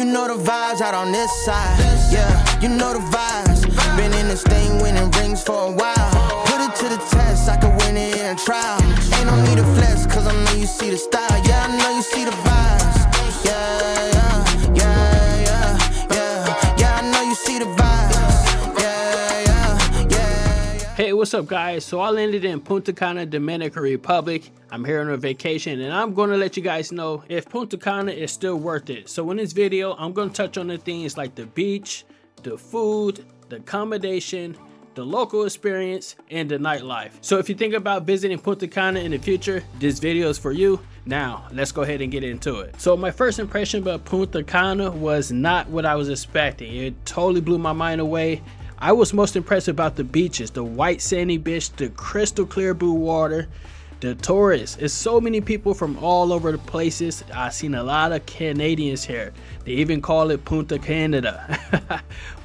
You know the vibes out on this side. Yeah, you know the vibes. Been in this thing winning rings for a while. Put it to the test, I could win it in a trial. Ain't no need to flex, cause I know you see the style. Yeah, I know you see the vibes. Yeah, I know you see the vibes. Hey, what's up guys? So I landed in Punta Cana, Dominican Republic. I'm here on a vacation and I'm going to let you guys know if Punta Cana is still worth it. So in this video, I'm going to touch on the things like the beach, the food, the accommodation, the local experience, and the nightlife. So if you think about visiting Punta Cana in the future, this video is for you. Now, let's go ahead and get into it. So my first impression about Punta Cana was not what I was expecting. It totally blew my mind away. I was most impressed about the beaches, the white sandy beach, the crystal clear blue water, the tourists. It's so many people from all over the places. I've seen a lot of Canadians here. They even call it Punta Canada.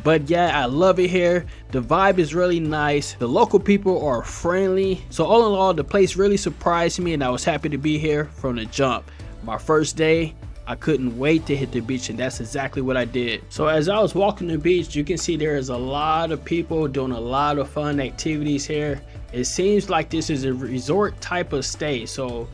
But yeah, I love it here. The vibe is really nice. The local people are friendly. So all in all, the place really surprised me and I was happy to be here from the jump. My first day, I couldn't wait to hit the beach, and that's exactly what I did. So as I was walking the beach, you can see there is a lot of people doing a lot of fun activities here. It seems like this is a resort type of stay. So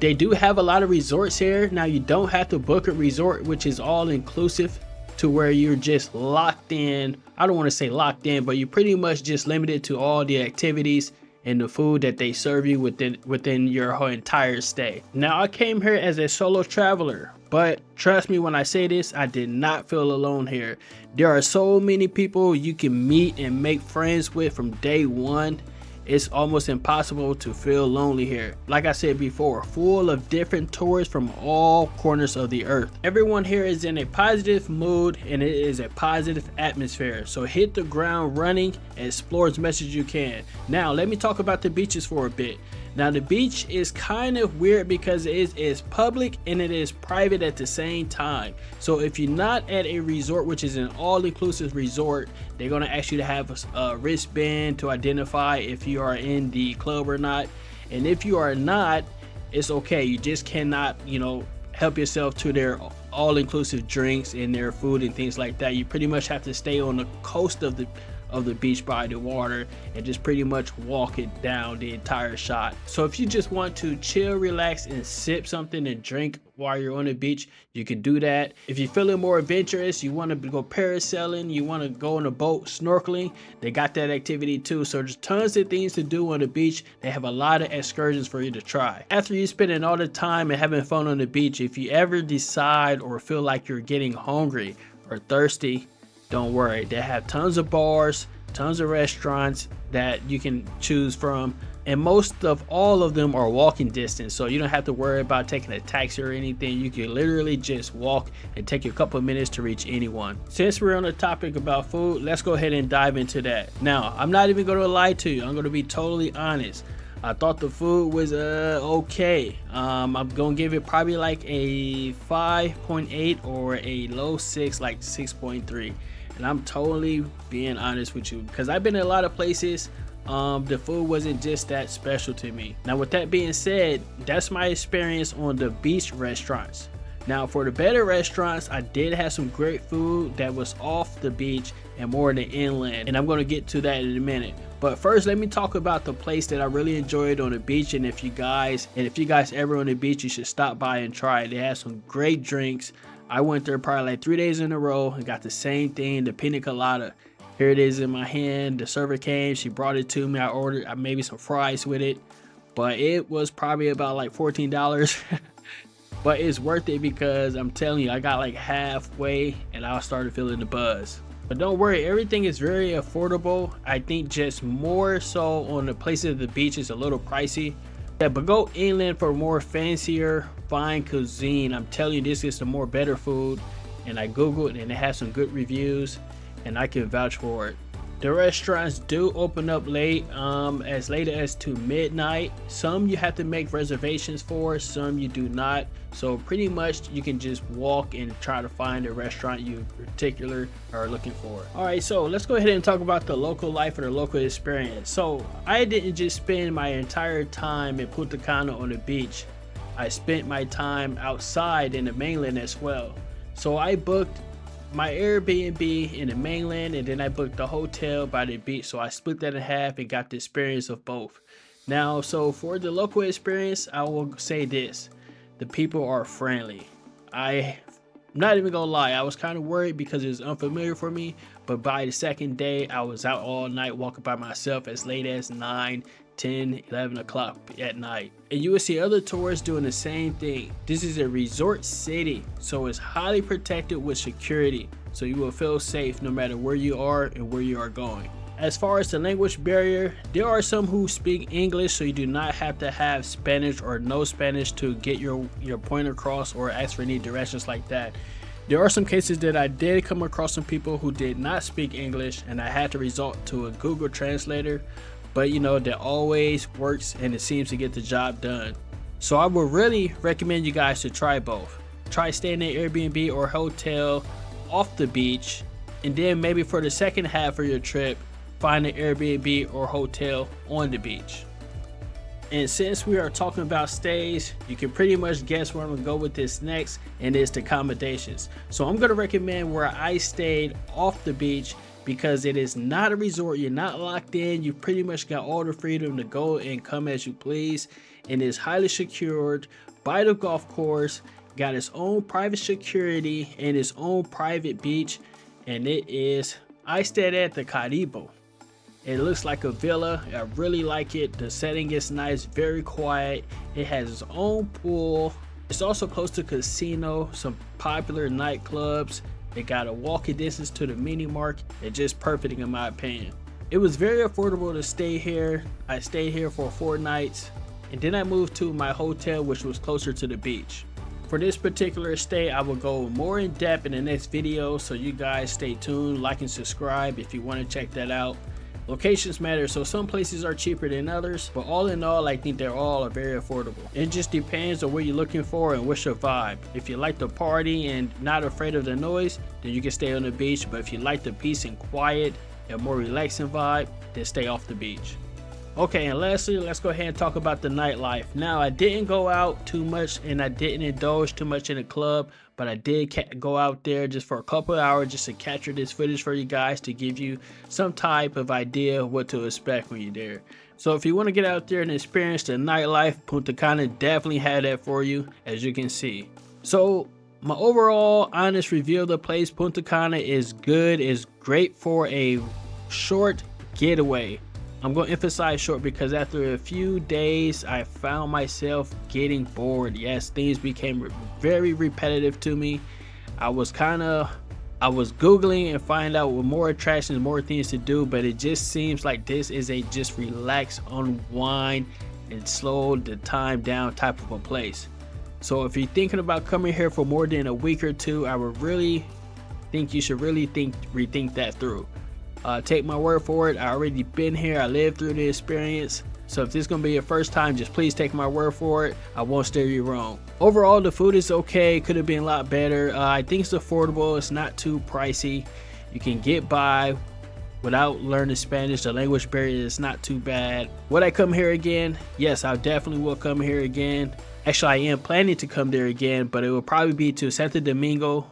they do have a lot of resorts here. Now you don't have to book a resort, which is all inclusive, to where you're just locked in. I don't want to say locked in, but you're pretty much just limited to all the activities and the food that they serve you within your whole entire stay. Now I came here as a solo traveler, but trust me when I say this, I did not feel alone here. There are so many people you can meet and make friends with from day one. It's almost impossible to feel lonely here. Like I said before, full of different tourists from all corners of the earth. Everyone here is in a positive mood and it is a positive atmosphere. So hit the ground running and explore as much as you can. Now let me talk about the beaches for a bit. Now the beach is kind of weird because it is public and it is private at the same time. So if you're not at a resort, which is an all-inclusive resort, they're going to ask you to have a wristband to identify if you are in the club or not. And if you are not, it's okay. You just cannot, help yourself to their all-inclusive drinks and their food and things like that. You pretty much have to stay on the coast of the beach by the water and just pretty much walk it down the entire shot. So if you just want to chill, relax, and sip something and drink while you're on the beach, you can do that. If you're feeling more adventurous, you want to go parasailing, you want to go on a boat snorkeling, they got that activity too. So there's tons of things to do on the beach. They have a lot of excursions for you to try. After you spending all the time and having fun on the beach, if you ever decide or feel like you're getting hungry or thirsty, don't worry, they have tons of bars, tons of restaurants that you can choose from, and most of all of them are walking distance, so you don't have to worry about taking a taxi or anything. You can literally just walk and take you a couple of minutes to reach anyone. Since we're on the topic about food, let's go ahead and dive into that. Now, I'm not even going to lie to you. I'm going to be totally honest. I thought the food was okay. I'm gonna give it probably like a 5.8 or a low 6, like 6.3. And I'm totally being honest with you because I've been in a lot of places. The food wasn't just that special to me. Now with that being said, that's my experience on the beach restaurants. Now for the better restaurants, I did have some great food that was off the beach and more in the inland, and I'm going to get to that in a minute. But first, let me talk about the place that I really enjoyed on the beach, and if you guys ever on the beach, you should stop by and try it. They have some great drinks. I went there probably like 3 days in a row and got the same thing, the pina colada. Here it is in my hand. The server came, she brought it to me. I ordered maybe some fries with it, but it was probably about like $14. But it's worth it because I'm telling you, I got like halfway and I started feeling the buzz. But don't worry, everything is very affordable. I think just more so on the places of the beach is a little pricey. Yeah, but go inland for more fancier, fine cuisine. I'm telling you, this is the more better food. And I Googled and it has some good reviews and I can vouch for it. The restaurants do open up late, as late as to midnight. Some you have to make reservations for, some you do not. So pretty much you can just walk and try to find a restaurant you particular are looking for. All right, so let's go ahead and talk about the local life or the local experience. So I didn't just spend my entire time in Punta Cana on the beach. I spent my time outside in the mainland as well. So I booked my Airbnb in the mainland, and then I booked the hotel by the beach. So I split that in half and got the experience of both. Now, so for the local experience, I will say this: the people are friendly. I'm not even gonna lie, I was kind of worried because it was unfamiliar for me, but by the second day, I was out all night walking by myself as late as 9, 10, 11 o'clock at night. And you will see other tourists doing the same thing. This is a resort city, so it's highly protected with security, so you will feel safe no matter where you are and where you are going. As far as the language barrier, there are some who speak English, so you do not have to have Spanish or no Spanish to get your point across or ask for any directions like that. There are some cases that I did come across some people who did not speak English, and I had to resort to a Google translator, but you know, that always works and it seems to get the job done. So I would really recommend you guys to try both. Try staying in an Airbnb or hotel off the beach, and then maybe for the second half of your trip, find an Airbnb or hotel on the beach. And since we are talking about stays, you can pretty much guess where I'm gonna go with this next, and it's the accommodations. So I'm gonna recommend where I stayed off the beach because it is not a resort. You're not locked in. You pretty much got all the freedom to go and come as you please, and it's highly secured by the golf course, got its own private security and its own private beach, and I stayed at the Caribo. It looks like a villa. I really like it. The setting is nice, very quiet. It has its own pool. It's also close to casino, some popular nightclubs. It got a walking distance to the mini market. It's just perfect in my opinion. It was very affordable to stay here. I stayed here for 4 nights, and then I moved to my hotel, which was closer to the beach. For this particular stay, I will go more in depth in the next video, so you guys stay tuned, like and subscribe if you want to check that out. Locations matter, so some places are cheaper than others, but all in all, I think they're all very affordable. It just depends on what you're looking for and what's your vibe. If you like to party and not afraid of the noise, then you can stay on the beach, but if you like the peace and quiet and more relaxing vibe, then stay off the beach. Okay, and lastly, let's go ahead and talk about the nightlife. Now, I didn't go out too much and I didn't indulge too much in the club, but I did go out there just for a couple of hours just to capture this footage for you guys to give you some type of idea of what to expect when you're there. So if you want to get out there and experience the nightlife, Punta Cana definitely had that for you, as you can see. So my overall honest review of the place, Punta Cana is good. It's great for a short getaway. I'm going to emphasize short because after a few days, I found myself getting bored. Yes, things became very repetitive to me. I was Googling and find out with more attractions, more things to do, but it just seems like this is a just relax, unwind, and slow the time down type of a place. So if you're thinking about coming here for more than a week or two, I would really think you should rethink that through. Take my word for it. I already been here. I lived through the experience. So if this is going to be your first time, just please take my word for it. I won't steer you wrong. Overall, the food is okay. Could have been a lot better. I think it's affordable. It's not too pricey. You can get by without learning Spanish. The language barrier is not too bad. Would I come here again? Yes, I definitely will come here again. Actually, I am planning to come there again, but it will probably be to Santo Domingo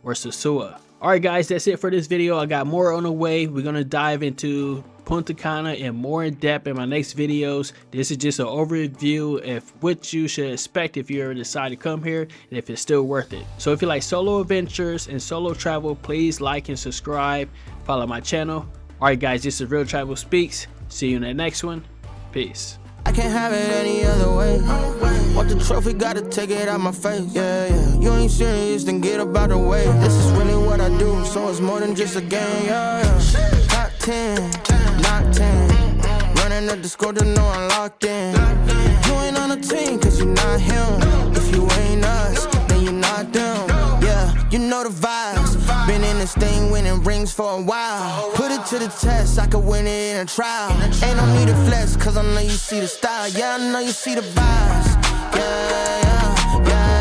or Sosua. Alright guys, that's it for this video. I got more on the way. We're going to dive into Punta Cana and more in depth in my next videos. This is just an overview of what you should expect if you ever decide to come here and if it's still worth it. So if you like solo adventures and solo travel, please like and subscribe. Follow my channel. Alright guys, this is Real Travel Speaks. See you in the next one. Peace. I can't have it any other way. Want the trophy, gotta take it out my face. Yeah. You ain't serious, then get up out the way. This is really what I do, so it's more than just a game. Yeah. Top 10, not 10. Running up the score to know I'm locked in. You ain't on the team, cause you not him. If you ain't us, then you not them. Yeah, you know the vibes. Been in this thing winning rings for a while. Put it to the test, I could win it in a trial. Ain't no need to flex, cause I know you see the style. Yeah, I know you see the vibes. Yeah.